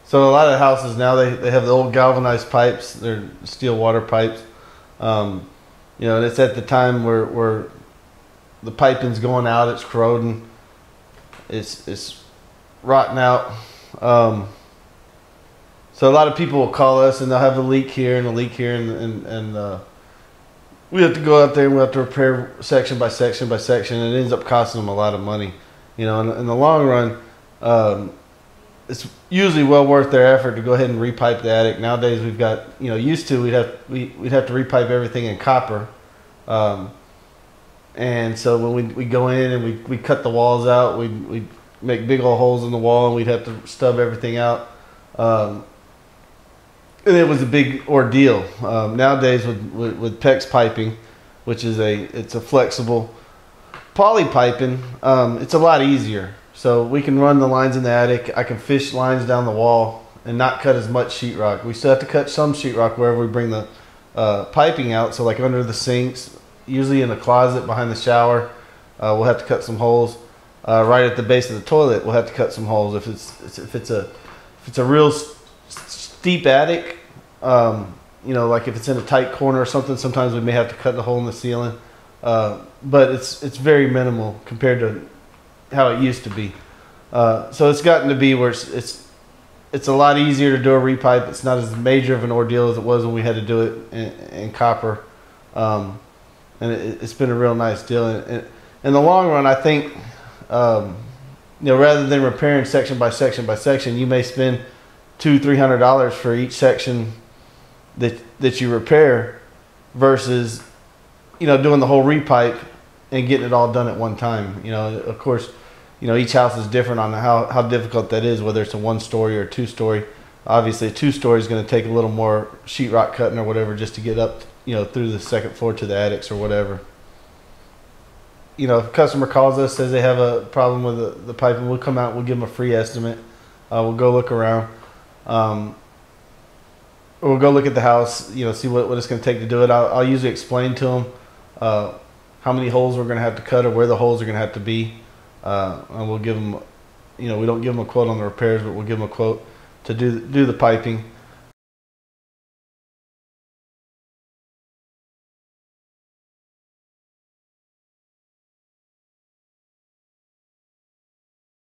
So a lot of houses now they have the old galvanized pipes. They're steel water pipes. You know, and it's at the time where the piping's going out. It's corroding. It's rotting out. So a lot of people will call us and they'll have a leak here and a leak here, and we have to go out there and we have to repair section by section by section, and it ends up costing them a lot of money. You know, in the long run, it's usually well worth their effort to go ahead and repipe the attic. Nowadays we've got, you know, used to we'd have to repipe everything in copper, and so when we go in and we cut the walls out, we'd make big old holes in the wall, and we'd have to stub everything out. And it was a big ordeal. Nowadays with PEX piping, which is it's a flexible poly piping, it's a lot easier. So we can run the lines in the attic. I can fish lines down the wall and not cut as much sheetrock. We still have to cut some sheetrock wherever we bring the piping out. So like under the sinks, usually in the closet behind the shower, we'll have to cut some holes. Right at the base of the toilet, we'll have to cut some holes. If it's a real steep attic, you know, like if it's in a tight corner or something, sometimes we may have to cut the hole in the ceiling. But it's very minimal compared to how it used to be. So it's gotten to be where it's a lot easier to do a repipe. It's not as major of an ordeal as it was when we had to do it in copper. And it's been a real nice deal. And in the long run, I think, you know, rather than repairing section by section by section, you may spend $200-300 for each section that you repair, versus, you know, doing the whole repipe and getting it all done at one time. You know, of course, you know, each house is different on how difficult that is, whether it's a 1-story or a 2-story. Obviously a 2-story is going to take a little more sheetrock cutting or whatever just to get up, you know, through the second floor to the attics or whatever. You know, if a customer calls us, says they have a problem with the piping, we'll come out, we'll give them a free estimate. We'll go look around. We'll go look at the house, you know, see what it's going to take to do it. I'll usually explain to them how many holes we're going to have to cut or where the holes are going to have to be. And we'll give them, you know, we don't give them a quote on the repairs, but we'll give them a quote to do the piping.